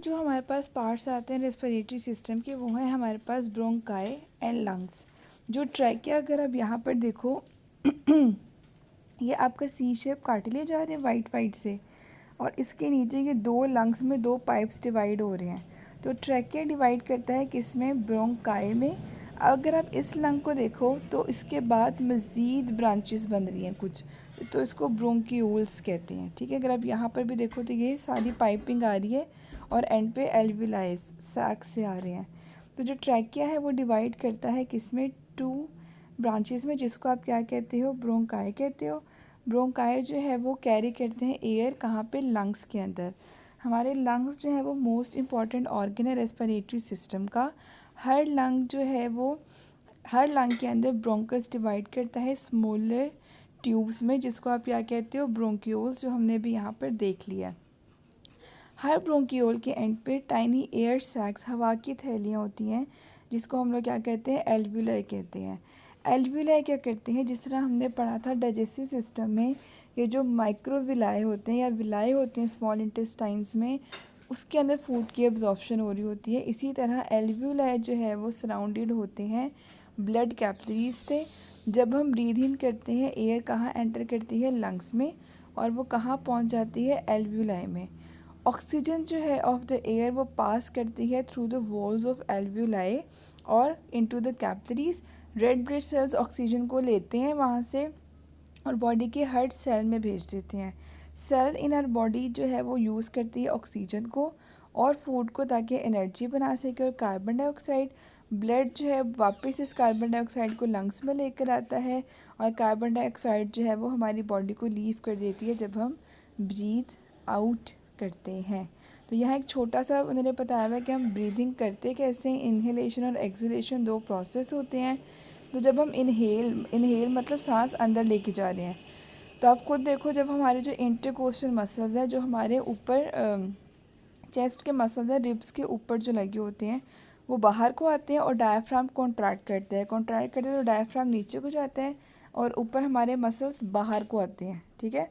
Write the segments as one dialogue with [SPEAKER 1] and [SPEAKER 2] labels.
[SPEAKER 1] जो हमारे पास पार्ट्स आते हैं रेस्पिरेटरी सिस्टम के, वो है हमारे पास ब्रोंकाई एंड लंग्स। जो ट्रैकिया, अगर आप यहाँ पर देखो ये आपका सी शेप कार्टिलेज आ रहे हैं वाइट वाइट से, और इसके नीचे ये दो लंग्स में दो पाइप्स डिवाइड हो रहे हैं। तो ट्रैकिया डिवाइड करता है किसमें, ब्रोंकाई में। अगर आप इस लंग को देखो तो इसके बाद मज़ीद ब्रांचेस बन रही हैं कुछ, तो इसको ब्रोंक्यूल्स कहते हैं। ठीक है, अगर आप यहाँ पर भी देखो तो ये सारी पाइपिंग आ रही है और एंड पे एल्विलाइज सैक से आ रहे हैं। तो जो ट्रैकिया है वो डिवाइड करता है किसमें, टू ब्रांचेस में, जिसको आप क्या कहते हो, ब्रोंकाई कहते हो। ब्रोंकाई जो है वो कैरी करते हैं एयर, कहाँ पे, लंग्स के अंदर। हमारे लंग्स जो है वो मोस्ट इम्पॉर्टेंट ऑर्गन है रेस्पिरेटरी सिस्टम का। हर लंग जो है वो, हर लंग के अंदर ब्रोंकस डिवाइड करता है स्मॉलर ट्यूब्स में, जिसको आप क्या कहते हो, ब्रोंक्यूल्स, जो हमने भी यहाँ पर देख लिया। हर ब्रोंक्यूल के एंड पे टाइनी एयर सैक्स, हवा की थैलियाँ होती हैं, जिसको हम लोग क्या कहते हैं, एल्वुलाई कहते हैं। एल्वुलाई क्या करते हैं, जिस तरह हमने पढ़ा था डाइजेस्टिव सिस्टम में, ये जो माइक्रोविलाई होते हैं या विलाई होते हैं स्मॉल इंटेस्टाइन्स में, उसके अंदर फूड की एब्जॉर्प्शन हो रही होती है। इसी तरह एल्वुलाई जो है वो सराउंडेड होते हैं ब्लड कैपिलरीज से। जब हम ब्रीथ इन करते हैं, एयर कहाँ एंटर करती है, लंग्स में, और वो कहाँ पहुँच जाती है, एल्वुलाई में। ऑक्सीजन जो है ऑफ द एयर वो पास करती है through the walls of alveoli और into the capillaries. Red blood cells oxygen को लेते हैं वहाँ से और बॉडी के हर सेल में भेज देते हैं। सेल इन आवर बॉडी जो है वो यूज़ करती है ऑक्सीजन को और फूड को, ताकि एनर्जी बना सके। और कार्बन डाइऑक्साइड, ब्लड जो है वापस इस कार्बन डाइऑक्साइड को लंग्स में लेकर आता है, और कार्बन डाइऑक्साइड जो है वो हमारी बॉडी को लीव कर देती है जब हम ब्रीथ आउट करते हैं। तो यहाँ एक छोटा सा उन्होंने बताया हुआ है कि हम ब्रीदिंग करते कैसे हैं। इन्हेलेशन और एक्सहेलेशन दो प्रोसेस होते हैं। तो जब हम इनहेल मतलब सांस अंदर लेके जा रहे हैं, तो आप खुद देखो, जब हमारे जो इंटरकोस्टल मसल्स हैं, जो हमारे ऊपर चेस्ट के मसल्स हैं, रिब्स के ऊपर जो लगे होते हैं, वो बाहर को आते हैं और डायफ्राम कॉन्ट्रैक्ट करते हैं। तो डायफ्राम नीचे को जाता है और ऊपर हमारे मसल्स बाहर को आते हैं। ठीक है,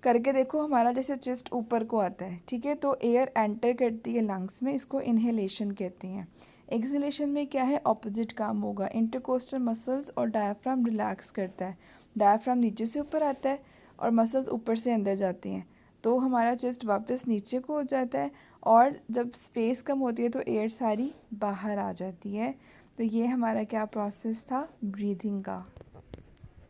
[SPEAKER 1] करके देखो, हमारा जैसे चेस्ट ऊपर को आता है। ठीक है, तो एयर एंटर करती है लंग्स में, इसको इन्हेलेशन कहते हैं। एक्सहेलेशन में क्या है, ऑपोजिट काम होगा। इंटरकोस्टल मसल्स और डायफ्राम रिलैक्स करता है, डायफ्राम नीचे से ऊपर आता है और मसल्स ऊपर से अंदर जाते हैं, तो हमारा चेस्ट वापस नीचे को हो जाता है। और जब स्पेस कम होती है तो एयर सारी बाहर आ जाती है। तो ये हमारा क्या प्रोसेस था, ब्रीथिंग का।